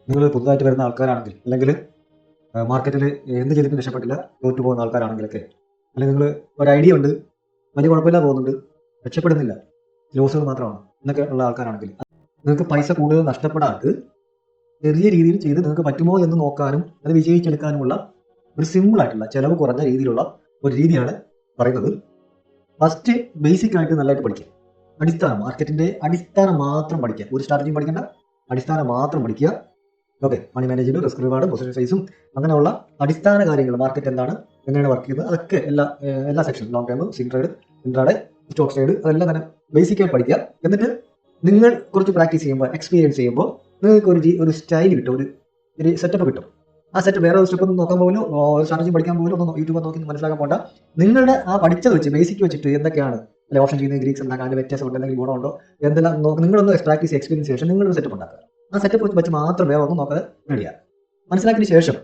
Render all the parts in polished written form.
നിങ്ങൾ പുതുതായിട്ട് വരുന്ന ആൾക്കാരാണെങ്കിൽ, അല്ലെങ്കിൽ മാർക്കറ്റിൽ എന്ത് ചെയ്തിട്ടും രക്ഷപ്പെട്ടില്ല, തോറ്റു പോകുന്ന ആൾക്കാരാണെങ്കിലൊക്കെ, അല്ലെങ്കിൽ നിങ്ങൾ ഒരു ഐഡിയ ഉണ്ട്, വലിയ കുഴപ്പമില്ല പോകുന്നുണ്ട്, രക്ഷപ്പെടുന്നില്ല, ലോസുകൾ മാത്രമാണ് എന്നൊക്കെ ഉള്ള ആൾക്കാരാണെങ്കിൽ, നിങ്ങൾക്ക് പൈസ കൂടുതൽ നഷ്ടപ്പെടാതെ ചെറിയ രീതിയിൽ ചെയ്ത് നിങ്ങൾക്ക് പറ്റുമോ എന്ന് നോക്കാനും അത് വിജയിച്ചെടുക്കാനുമുള്ള ഒരു സിമ്പിൾ ആയിട്ടുള്ള ചിലവ് കുറഞ്ഞ രീതിയിലുള്ള ഒരു രീതിയാണ് പറയുന്നത്. ഫസ്റ്റ് ബേസിക് ആയിട്ട് നല്ലതായിട്ട് പഠിക്കുക. അടിസ്ഥാനം, മാർക്കറ്റിന്റെ അടിസ്ഥാനം മാത്രം പഠിക്കുക. ഒരു സ്ട്രാറ്റജിയും പഠിക്കേണ്ട, അടിസ്ഥാനം മാത്രം പഠിക്കുക. Okay, money management, risk reward, position സൈസും അങ്ങനെയുള്ള അടിസ്ഥാന കാര്യങ്ങൾ, മാർക്കറ്റ് എന്താണ്, എങ്ങനെയാണ് വർക്ക് ചെയ്യുന്നത്, അതൊക്കെ എല്ലാ സെക്ഷനും, long time, swing trade, intraday, stock trade, അതെല്ലാം തന്നെ ബേസിക് ആയിട്ട് പഠിക്കുക. എന്നിട്ട് നിങ്ങൾ കുറച്ച് പ്രാക്ടീസ് ചെയ്യുമ്പോൾ, എക്സ്പീരിയൻസ് ചെയ്യുമ്പോൾ നിങ്ങൾക്ക് ഒരു സ്റ്റൈൽ കിട്ടും, ഒരു സെറ്റപ്പ് കിട്ടും. ആ സെറ്റ് വേറെ ഒരു സ്റ്റെപ്പ് നോക്കാൻ പോലും, ഒരു സ്ട്രാറ്റജി പഠിക്കാൻ പോലും ഒന്ന് യൂട്യൂബ് നോക്കി മനസ്സിലാക്കാൻ പോകണ്ട. നിങ്ങളുടെ ആ പഠിച്ചത് വെച്ച്, ബേസിക് വെച്ചിട്ട് എന്തൊക്കെയാണ് അല്ലെ ഓപ്ഷൻ ചെയ്യുന്ന ഗ്രീക്സ് ഉണ്ടാക്കാൻ അതിന്റെ വ്യത്യാസമുണ്ട്, അല്ലെങ്കിൽ ഗുണമുണ്ടോ, എന്തെല്ലാം നിങ്ങളൊന്ന് പ്രാക്ടീസ് എക്സ്പീരിയൻസ് ശേഷം നിങ്ങളൊരു സെറ്റപ്പ് ഉണ്ടാക്കുക. ആ സെറ്റപ്പ് വെച്ച് മാത്രം വേറെ ഒന്നും നോക്കാതെ ട്രേഡ് ചെയ്യുക. മനസ്സിലാക്കിയ ശേഷം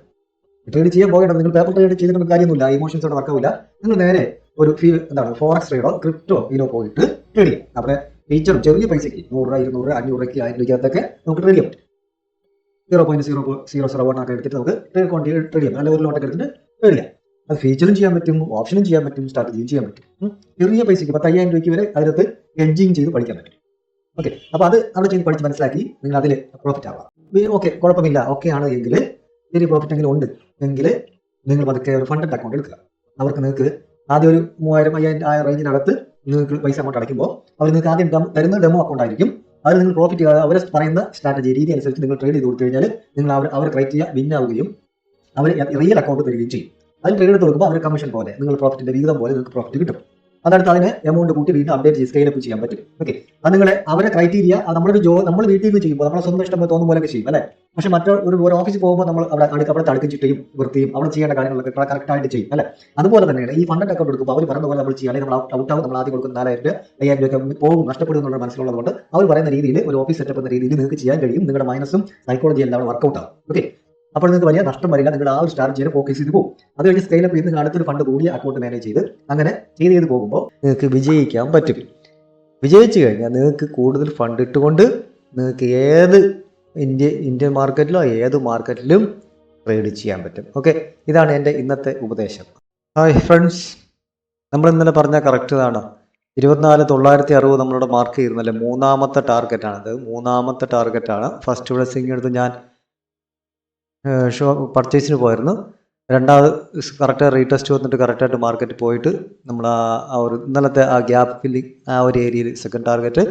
ട്രേഡ് ചെയ്യാൻ പോകേണ്ടത്, നിങ്ങൾ പേപ്പർ ട്രേഡ് ചെയ്തിട്ട് കാര്യമൊന്നുമില്ല, ഇമോഷൻസോടെ വർക്കാവില്ല. നിങ്ങൾ നേരെ ഒരു ഫോറക്സ് ട്രേഡോ ക്രിപ്റ്റോ ഇതിലോ പോയിട്ട് ട്രേഡ് ചെയ്യാം. അവിടെ ഫീച്ചറും ചെറിയ പൈസയ്ക്ക് 100, 200, 500, 1000 രൂപയ്ക്കകത്തൊക്കെ നമുക്ക് ട്രേഡ് ചെയ്യാൻ പറ്റും. 0.001 ഒക്കെ എടുത്തിട്ട് നമുക്ക് ട്രേഡ് ചെയ്യാം, അല്ലെങ്കിൽ ഒരു ലോട്ടൊക്കെ എടുത്തിട്ട് ട്രേഡ് ചെയ്യാം. അത് ഫീച്ചറും ചെയ്യാൻ പറ്റും, ഓപ്ഷനും ചെയ്യാൻ പറ്റും, സ്ട്രാറ്റജിയും ചെയ്യാൻ പറ്റും. ചെറിയ പൈസയ്ക്ക് 10,000 രൂപയ്ക്ക് വരെ അതിനകത്ത് ഹെഡ്ജിങ് ചെയ്ത് പഠിക്കാൻ പറ്റും. ഓക്കെ, അപ്പൊ അത് അവിടെ ചെയ്ത് പഠിച്ച് മനസ്സിലാക്കി നിങ്ങൾ അതിൽ പ്രോഫിറ്റ് ആവാം. ഓക്കെ, കുഴപ്പമില്ല, ഓക്കെ ആണ് എങ്കിൽ, ചെറിയ പ്രോഫിറ്റ് എങ്കിലും ഉണ്ട് എങ്കിൽ, നിങ്ങൾ പതുക്കെ ഒരു ഫണ്ടഡ് അക്കൗണ്ട് എടുക്കുക. നിങ്ങൾക്ക് ആദ്യം ഒരു 3000, 5000 ആ റേഞ്ചിനകത്ത് നിങ്ങൾക്ക് പൈസ അമൗണ്ട് അടയ്ക്കുമ്പോൾ അവർ നിങ്ങൾക്ക് ആദ്യം തരുന്ന ഡെമോ അക്കൗണ്ട് ആയിരിക്കും. അതിൽ നിങ്ങൾ പ്രോഫിറ്റ് അവർ പറയുന്ന സ്ട്രാറ്റജി രീതി അനുസരിച്ച് നിങ്ങൾ ട്രേഡ് ചെയ്ത് കൊടുത്തു കഴിഞ്ഞാൽ നിങ്ങൾ അവർ ക്രൈറ്റീരിയ വിൻ ആവുകയും അവർ റിയൽ അക്കൗണ്ട് തരികയും ചെയ്യും. അതിൽ ട്രേഡ് എടുത്ത് കൊടുക്കുമ്പോൾ അവർ കമ്മീഷൻ പോലെ, നിങ്ങൾ പ്രോഫിറ്റിന്റെ വിഹിതം പോലെ നിങ്ങൾക്ക് പ്രോഫിറ്റ് കിട്ടും. അതടുത്ത് അതിനെ എമൗണ്ട് കൂട്ടി വീണ്ടും അപ്ഡേറ്റ് ചെയ്ത് സ്കെയിലപ്പ് ചെയ്യാൻ പറ്റും. ഓക്കെ, അത് നിങ്ങളെ അവരെ ക്രൈറ്റീരിയ, നമ്മൾ വീട്ടിൽ നിന്ന് ചെയ്യുമ്പോൾ നമ്മളെ സ്വന്തം ഇഷ്ടം തോന്നുന്ന പോലെയൊക്കെ ചെയ്യും അല്ലെ. പക്ഷെ ഒരു ഓഫീസിൽ പോകുമ്പോൾ നമ്മൾ അവിടെ തടുക്കും ചിട്ടയും വൃത്തിയും അവിടെ ചെയ്യേണ്ട കാര്യങ്ങളൊക്കെ കറക്റ്റ് ആയിട്ട് ചെയ്യും അല്ലെ. അതുപോലെ തന്നെയാണ് ഈ ഫണ്ടഡ് അക്കൗണ്ട് എടുക്കുമ്പോൾ അവർ പറയുന്ന പോലെ നമ്മൾ ചെയ്യാൻ, നമ്മൾ ഔട്ടാവും, നമ്മൾ ആദ്യം കൊടുക്കുന്ന 4,000 രൂപ 5,000 രൂപ പോകും, നഷ്ടപ്പെടും എന്നുള്ള മനസ്സിലുള്ളതുകൊണ്ട് അവർ പറയുന്ന രീതിയിൽ ഒരു ഓഫീസ് സെറ്റപ്പ് എന്ന രീതിയിൽ നിങ്ങൾക്ക് ചെയ്യാൻ കഴിയും. നിങ്ങളുടെ മൈനസും സൈക്കോളജി എല്ലാം വർക്കൗട്ട് ആവും. ഓക്കെ, അപ്പോൾ നിങ്ങൾക്ക് വലിയ നഷ്ടം വരില്ല, നിങ്ങൾ ആ ഒരു സ്ട്രാറ്റജിയെ ഫോക്കസ് ചെയ്ത് പോകും. അത് കഴിഞ്ഞ് സ്കെയിലപ്പ് ചെയ്ത് അടുത്തൊരു ഫണ്ട് കൂടിയ അക്കൗണ്ട് മാനേജ് ചെയ്ത് അങ്ങനെ ചെയ്ത് പോകുമ്പോൾ നിങ്ങൾക്ക് വിജയിക്കാൻ പറ്റും. വിജയിച്ചു കഴിഞ്ഞാൽ നിങ്ങൾക്ക് കൂടുതൽ ഫണ്ട് ഇട്ടുകൊണ്ട് നിങ്ങൾക്ക് ഏത് ഇന്ത്യൻ മാർക്കറ്റിലോ ഏത് മാർക്കറ്റിലും ട്രേഡ് ചെയ്യാൻ പറ്റും. ഓക്കെ, ഇതാണ് എൻ്റെ ഇന്നത്തെ ഉപദേശം. ഹായ് ഫ്രണ്ട്സ്, നമ്മൾ ഇന്നലെ പറഞ്ഞ കറക്റ്റ് ഇതാണ്. 24,960 നമ്മളുടെ മാർക്ക് ചെയ്യുന്നല്ലേ, മൂന്നാമത്തെ ടാർഗറ്റാണിത്. മൂന്നാമത്തെ ടാർഗറ്റാണ്. ഫസ്റ്റ് ഇവിടെ സ്വിംഗ് എടുത്ത് ഞാൻ പർച്ചേസിന് പോയിരുന്നു. രണ്ടാമത് കറക്റ്റ് റീടെസ്റ്റ് വന്നിട്ട് കറക്റ്റായിട്ട് മാർക്കറ്റ് പോയിട്ട് നമ്മൾ ആ ഒരു ഇന്നലത്തെ ആ ഗ്യാപ്പ് ഫില്ലിങ് ആ ഒരു ഏരിയയിൽ സെക്കൻഡ് ടാർഗറ്റ്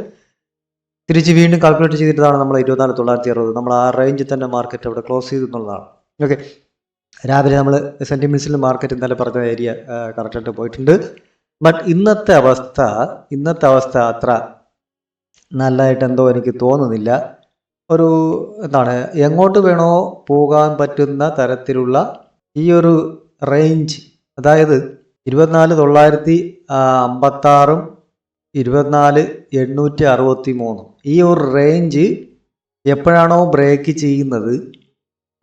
തിരിച്ച് വീണ്ടും കാൽക്കുലേറ്റ് ചെയ്തിട്ടാണ് നമ്മൾ 24,960 നമ്മൾ ആ റേഞ്ചിൽ തന്നെ മാർക്കറ്റ് അവിടെ ക്ലോസ് ചെയ്തു എന്നുള്ളതാണ്. ഓക്കെ, രാവിലെ നമ്മൾ സെൻറ്റിമെൻറ്റ്സിൽ മാർക്കറ്റ് ഇന്നലെ പറഞ്ഞ ഏരിയ കറക്റ്റായിട്ട് പോയിട്ടുണ്ട്. ബട്ട് ഇന്നത്തെ അവസ്ഥ അത്ര നല്ലതായിട്ട് എന്തോ എനിക്ക് തോന്നുന്നില്ല. ഒരു എങ്ങോട്ട് വേണോ പോകാൻ പറ്റുന്ന തരത്തിലുള്ള ഈ ഒരു റേഞ്ച്, അതായത് 24,956 24,863 ഈ ഒരു റേഞ്ച് എപ്പോഴാണോ ബ്രേക്ക് ചെയ്യുന്നത്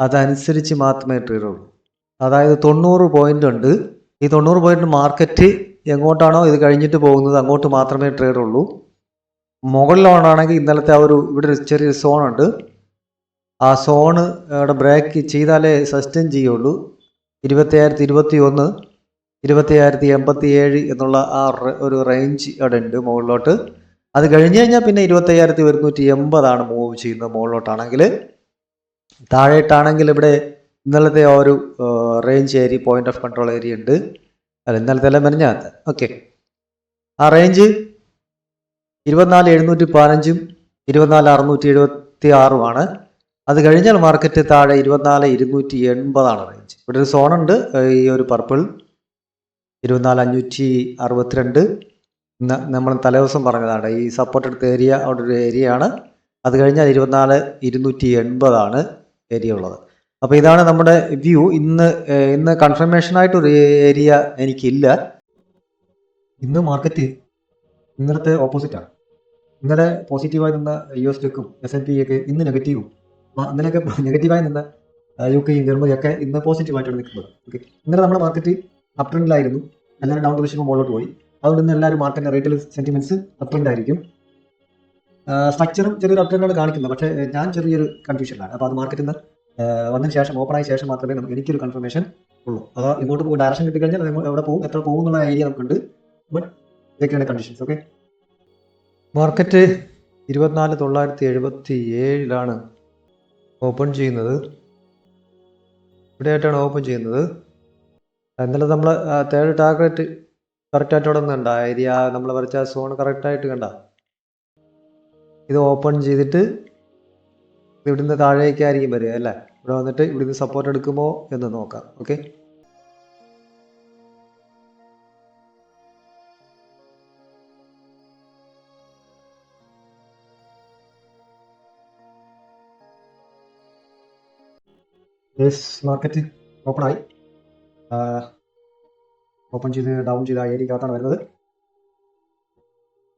അതനുസരിച്ച് മാത്രമേ ട്രേഡ് ഉള്ളൂ. അതായത് 90 പോയിന്റ് ഉണ്ട്. ഈ 90 പോയിന്റ് മാർക്കറ്റ് എങ്ങോട്ടാണോ ഇത് കഴിഞ്ഞിട്ട് പോകുന്നത് അങ്ങോട്ട് മാത്രമേ ട്രേഡ് ഉള്ളൂ. മുകളിലോണാണെങ്കിൽ ഇന്നലത്തെ ആ ഇവിടെ ഒരു ചെറിയൊരു സോണുണ്ട്. ആ സോണ് അവിടെ ബ്രേക്ക് ചെയ്താലേ സസ്റ്റെയിൻ ചെയ്യുള്ളൂ. 20,021 20,087 എന്നുള്ള ആ ഒരു റേഞ്ച് അവിടെ ഉണ്ട് മുകളിലോട്ട്. അത് കഴിഞ്ഞ് കഴിഞ്ഞാൽ പിന്നെ 20,180 മൂവ് ചെയ്യുന്നത് മുകളിലോട്ടാണെങ്കിൽ. താഴേട്ടാണെങ്കിൽ ഇവിടെ ഇന്നലത്തെ ആ ഒരു range area, point of control area ഉണ്ട്. അല്ല, ഇന്നലത്തെ എല്ലാം മെനഞ്ഞാത്ത. ഓക്കെ, ആ റേഞ്ച് 24,715 24,676 അത് കഴിഞ്ഞാൽ മാർക്കറ്റ് താഴെ 24,280 റേഞ്ച്. ഇവിടെ ഒരു സോണുണ്ട്, ഈ ഒരു പർപ്പിൾ 24,562 നമ്മൾ തലേദിവസം പറഞ്ഞതാണ്. ഈ സപ്പോർട്ട് എടുത്ത ഏരിയ അവിടെ ഒരു ഏരിയ ആണ്. അത് കഴിഞ്ഞാൽ 24,280 ഏരിയ ഉള്ളത്. അപ്പോൾ ഇതാണ് നമ്മുടെ വ്യൂ. ഇന്ന് കൺഫർമേഷനായിട്ടൊരു ഏരിയ എനിക്കില്ല. ഇന്ന് മാർക്കറ്റ് ഇന്നലത്തെ ഓപ്പോസിറ്റാണ്. ഇന്നലെ പോസിറ്റീവായി നിന്ന US ടെക്കും S&P ഒക്കെ ഇന്ന് നെഗറ്റീവും. ഇന്നലെയൊക്കെ നെഗറ്റീവായി നിന്ന UK ജർമ്മനിയൊക്കെ ഇന്ന് പോസിറ്റീവായിട്ടാണ് നിൽക്കുന്നത്. ഓക്കെ, ഇന്നലെ നമ്മുടെ മാർക്കറ്റ് അപ് ട്രെൻഡിലായിരുന്നു. എല്ലാവരും ഡൗൺ പൊസിഷൻ മുകളിലോട്ട് പോയി. അതുകൊണ്ട് ഇന്ന് എല്ലാവരും മാർക്കറ്റിന്റെ റേറ്റിൽ സെന്റിമെന്റ്സ് അപ് ട്രെൻഡ് ആയിരിക്കും. സ്ട്രക്ചറും ചെറിയൊരു അപ്ഡേറ്റാണ് കാണിക്കുന്നത്. പക്ഷേ ഞാൻ ചെറിയൊരു കൺഫ്യൂഷനിലാണ്. അപ്പോൾ അത് മാർക്കറ്റിൽ നിന്ന് വന്നതിന് ശേഷം, ഓപ്പൺ ആയ ശേഷം മാത്രമേ എനിക്കൊരു കൺഫർമേഷൻ ഉള്ളൂ. അതോ ഇങ്ങോട്ട് പോകും, ഡയറക്ഷൻ കിട്ടിക്കഴിഞ്ഞാൽ അത് എവിടെ പോകും, എത്ര പോകും എന്നുള്ള ഐഡിയ നമുക്കുണ്ട്. ബട്ട് ഇതൊക്കെയാണ് കണ്ടീഷൻസ്. ഓക്കെ, മാർക്കറ്റ് 24,977 ഓപ്പൺ ചെയ്യുന്നത്. ഇവിടെയായിട്ടാണ് ഓപ്പൺ ചെയ്യുന്നത്. എന്നാലും നമ്മൾ തേർഡ് ടാർഗറ്റ് കറക്റ്റായിട്ട് അവിടെ നിന്ന് കണ്ട ഏരിയ, നമ്മൾ വരച്ച സോൺ കറക്റ്റായിട്ട് കണ്ട. ഇത് ഓപ്പൺ ചെയ്തിട്ട് ഇവിടുന്ന് താഴേക്കായിരിക്കും വരിക അല്ലേ. ഇവിടെ വന്നിട്ട് ഇവിടുന്ന് സപ്പോർട്ട് എടുക്കുമോ എന്ന് നോക്കാം. ഓക്കെ, മാർക്കറ്റ് ഓപ്പൺ ആയി. ഓപ്പൺ ചെയ്ത് ഡൗൺ ചെയ്ത് ആ ഏരിയക്കകത്താണ് വരുന്നത്.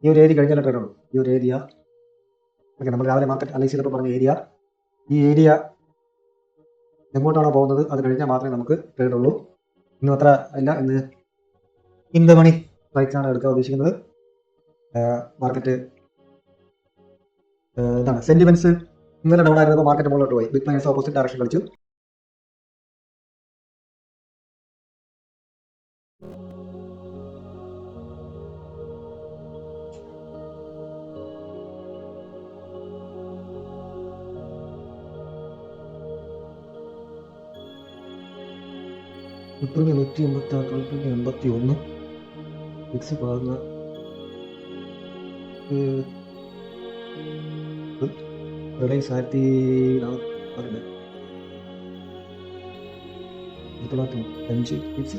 ഈ ഒരു ഏരിയ കഴിഞ്ഞാൽ ട്രേഡ് ഉള്ളൂ. ഈ ഒരു ഏരിയ ഓക്കെ, നമ്മൾ രാവിലെ മാർക്കറ്റ് അനലൈസ് ചെയ്തപ്പോൾ പറഞ്ഞ ഏരിയ, ഈ ഏരിയ എങ്ങോട്ടാണോ പോകുന്നത് അത് കഴിഞ്ഞാൽ മാത്രമേ നമുക്ക് ട്രേഡ് ഉള്ളൂ. ഇന്നും അത്ര ഇല്ല. ഇന്ന് ഇൻ ദ മണി പ്രൈസാണ് എടുക്കാൻ ഉദ്ദേശിക്കുന്നത്. മാർക്കറ്റ് എന്താണ് സെന്റിമെന്റ്സ് ഇന്നലെ ഡൗൺ ആയിരുന്നപ്പോൾ മാർക്കറ്റ് മുകളിലോട്ട് പോയി. ബിഗ് പ്ലേയേഴ്സ് ഓപ്പോസിറ്റ് ഡയറക്ഷൻ കളിച്ചു. ഇപ്പോഴും 186, 81 പോകുന്ന റിലയൻസ് 1995